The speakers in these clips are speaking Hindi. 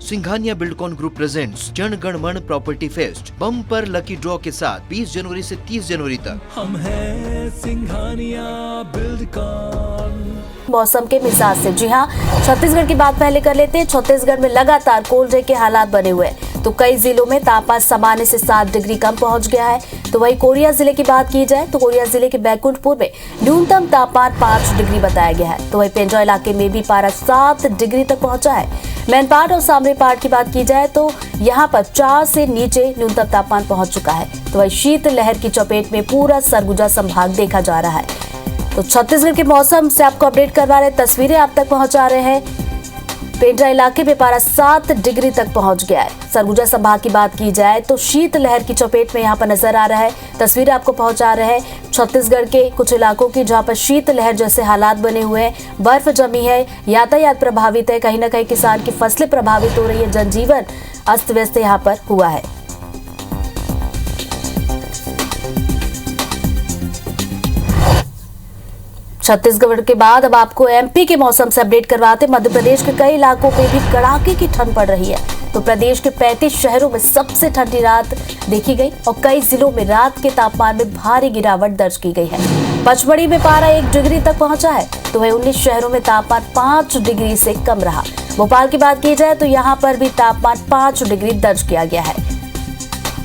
Singhania Buildcon group presents Jana Gana मन property fest bumper lucky draw के साथ 20 जनवरी से 30 जनवरी तक। हम हैं सिंघानिया बिल्डकॉन। मौसम के मिजाज से, जी हाँ, छत्तीसगढ़ की बात पहले कर लेते हैं। छत्तीसगढ़ में लगातार कोल्ड डे के हालात बने हुए हैं, तो कई जिलों में तापमान सामान्य से 7 डिग्री कम पहुंच गया है। तो वहीं कोरिया जिले की बात की जाए तो कोरिया जिले के बैकुंठपुर में न्यूनतम तापमान 5 डिग्री बताया गया है। तो वहीं पेंड्रा इलाके में भी पारा 7 डिग्री तक पहुंचा है। मैनपाट और सामरेपाट की बात की जाए तो यहाँ पर 4 से नीचे न्यूनतम तापमान पहुंच चुका है। तो वहीं शीत लहर की चपेट में पूरा सरगुजा संभाग देखा जा रहा है। तो छत्तीसगढ़ के मौसम से आपको अपडेट करवा रहे, तस्वीरें आप तक पहुंचा रहे हैं। पेंड्रा इलाके में पारा 7 डिग्री तक पहुंच गया है। सरगुजा संभाग की बात की जाए तो शीत लहर की चपेट में यहाँ पर नजर आ रहा है। तस्वीरें आपको पहुंचा रहे हैं छत्तीसगढ़ के कुछ इलाकों की, जहां पर शीत लहर जैसे हालात बने हुए हैं, बर्फ जमी है, यातायात प्रभावित है, कहीं न कहीं किसान की फसलें प्रभावित हो रही है, जनजीवन अस्त व्यस्त यहाँ पर हुआ है। छत्तीसगढ़ के बाद अब आपको एमपी के मौसम से अपडेट करवाते। मध्य प्रदेश के कई इलाकों पे भी कड़ाके की ठंड पड़ रही है। तो प्रदेश के 35 शहरों में सबसे ठंडी रात देखी गई और कई जिलों में रात के तापमान में भारी गिरावट दर्ज की गई है। पचमढ़ी में पारा 1 डिग्री तक पहुंचा है। तो वहीं 19 शहरों में तापमान 5 डिग्री से कम रहा। भोपाल की बात की जाए तो यहाँ पर भी तापमान 5 डिग्री दर्ज किया गया है।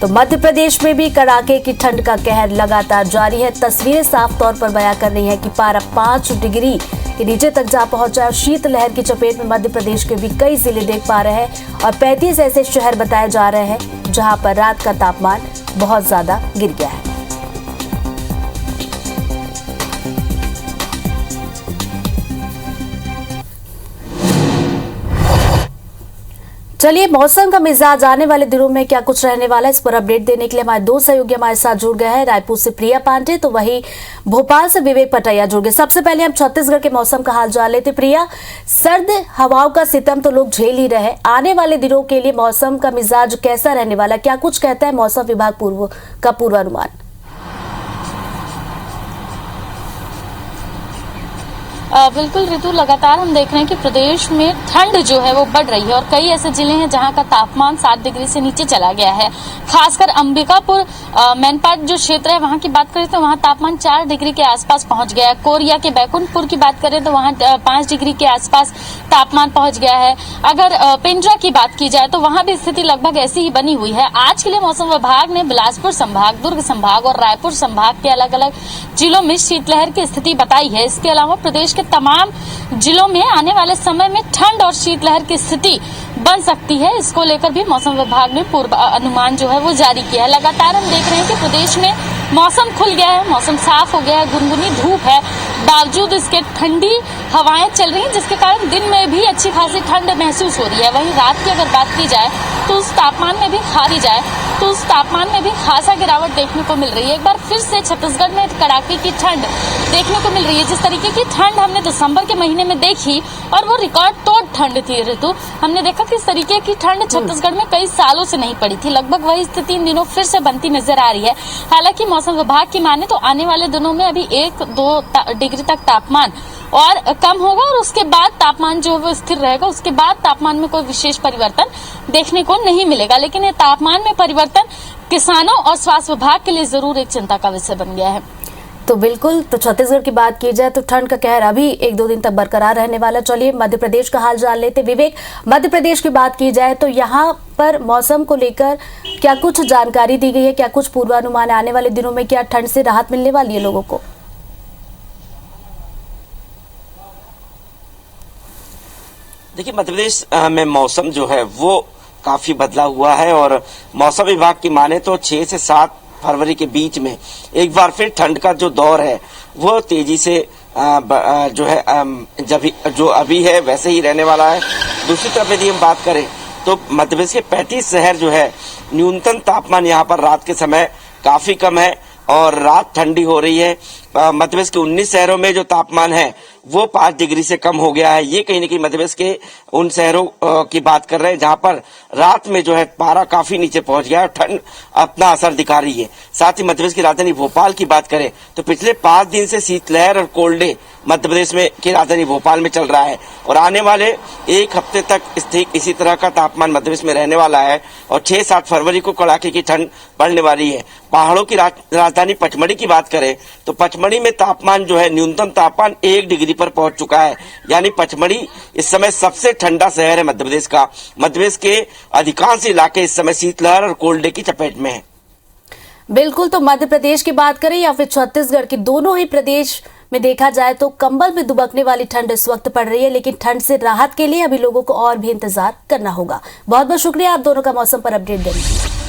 तो मध्य प्रदेश में भी कड़ाके की ठंड का कहर लगातार जारी है। तस्वीरें साफ तौर पर बयां कर रही है कि पारा 5 डिग्री के नीचे तक जा पहुंचा है। शीत लहर की चपेट में मध्य प्रदेश के भी कई जिले देख पा रहे हैं और 35 ऐसे शहर बताए जा रहे हैं जहां पर रात का तापमान बहुत ज्यादा गिर गया है। चलिए, मौसम का मिजाज आने वाले दिनों में क्या कुछ रहने वाला है, इस पर अपडेट देने के लिए हमारे 2 सहयोगी हमारे साथ जुड़ गए हैं। रायपुर से प्रिया पांडे, तो वही भोपाल से विवेक पटैया जुड़ गए। सबसे पहले हम छत्तीसगढ़ के मौसम का हाल जान लेते। प्रिया, सर्द हवाओं का सितम तो लोग झेल ही रहे, आने वाले दिनों के लिए मौसम का मिजाज कैसा रहने वाला, क्या कुछ कहता है मौसम विभाग का पूर्वानुमान? बिल्कुल ऋतु, लगातार हम देख रहे हैं कि प्रदेश में ठंड जो है वो बढ़ रही है और कई ऐसे जिले हैं जहां का तापमान 7 डिग्री से नीचे चला गया है। खासकर अंबिकापुर, मैनपाट जो क्षेत्र है वहां की बात करें तो वहां तापमान 4 डिग्री के आसपास पहुंच गया है। कोरिया के बैकुंठपुर की बात करें तो वहां 5 डिग्री के आसपास तापमान पहुंच गया है। अगर पेंड्रा की बात की जाए तो वहां भी स्थिति लगभग ऐसी ही बनी हुई है। आज के लिए मौसम विभाग ने बिलासपुर संभाग, दुर्ग संभाग और रायपुर संभाग के अलग अलग जिलों में शीतलहर की स्थिति बताई है। इसके अलावा प्रदेश के तमाम जिलों में आने वाले समय में ठंड और शीतलहर की स्थिति बन सकती है। इसको लेकर भी मौसम विभाग ने पूर्व अनुमान जो है वो जारी किया है। लगातार हम देख रहे हैं कि प्रदेश में मौसम खुल गया है, मौसम साफ हो गया है, गुनगुनी धूप है, बावजूद इसके ठंडी हवाएं चल रही हैं, जिसके कारण दिन में भी अच्छी खासी ठंड महसूस हो रही है। वहीं रात की अगर बात की जाए तो उस तापमान में भी उस तापमान में भी खासा गिरावट देखने को मिल रही है। एक बार फिर से छत्तीसगढ़ में कड़ाके की ठंड देखने को मिल रही है। जिस तरीके की ठंड हमने दिसंबर के महीने में देखी और वो रिकॉर्ड तोड़ ठंड थी ऋतु, हमने देखा कि इस तरीके की ठंड छत्तीसगढ़ में कई सालों से नहीं पड़ी थी। लगभग वही स्थिति इन दिनों फिर से बनती नजर आ रही है। हालांकि मौसम विभाग की माने तो आने वाले दिनों में अभी 1-2 डिग्री तक तापमान और कम होगा और उसके बाद तापमान जो है वो स्थिर रहेगा। उसके बाद तापमान में कोई विशेष परिवर्तन देखने को नहीं मिलेगा। लेकिन ये तापमान में परिवर्तन किसानों और स्वास्थ्य विभाग के लिए जरूर एक चिंता का विषय बन गया है। तो बिल्कुल, तो छत्तीसगढ़ की बात की जाए तो ठंड का कहर अभी 1-2 दिन तक बरकरार रहने वाला। चलिए, मध्य प्रदेश का हाल जान लेते। विवेक, मध्य प्रदेश की बात की जाए तो यहाँ पर मौसम को लेकर क्या कुछ जानकारी दी गई है, क्या कुछ पूर्वानुमान, आने वाले दिनों में क्या ठंड से राहत मिलने वाली है लोगों को? देखिए, मध्य प्रदेश में मौसम जो है वो काफी बदला हुआ है और मौसम विभाग की माने तो 6 से 7 फरवरी के बीच में एक बार फिर ठंड का जो दौर है वो तेजी से जो है जो अभी है वैसे ही रहने वाला है। दूसरी तरफ यदि हम बात करें तो मध्य प्रदेश के 35 शहर जो है न्यूनतम तापमान यहाँ पर रात के समय काफी कम है और रात ठंडी हो रही है। मध्य प्रदेश के 19 शहरों में जो तापमान है वो 5 डिग्री से कम हो गया है। ये कहीं न कहीं मध्य प्रदेश के उन शहरों की बात कर रहे हैं जहां पर रात में जो है पारा काफी नीचे पहुंच गया है और ठंड अपना असर दिखा रही है। साथ ही मध्य प्रदेश की राजधानी भोपाल की बात करें तो पिछले 5 दिन से शीतलहर और कोल्ड डे मध्य प्रदेश में की राजधानी भोपाल में चल रहा है और आने वाले एक हफ्ते तक इसी तरह का तापमान मध्य प्रदेश में रहने वाला है और 6-7 फरवरी को कड़ाके की ठंड पड़ने वाली है। पहाड़ों की राजधानी पचमढ़ी की बात करें तो पचमढ़ी में तापमान जो है न्यूनतम तापमान 1 डिग्री पर पहुंच चुका है। यानी पचमढ़ी इस समय सबसे ठंडा शहर है मध्य प्रदेश का। मध्य प्रदेश के अधिकांश इलाके इस समय शीतलहर और कोल्ड डे की चपेट में है। बिल्कुल, तो मध्य प्रदेश की बात करें या फिर छत्तीसगढ़ की, दोनों ही प्रदेश में देखा जाए तो कंबल में दुबकने वाली ठंड इस वक्त पड़ रही है, लेकिन ठंड से राहत के लिए अभी लोगों को और भी इंतजार करना होगा। बहुत बहुत शुक्रिया आप दोनों का मौसम पर अपडेट देने के लिए।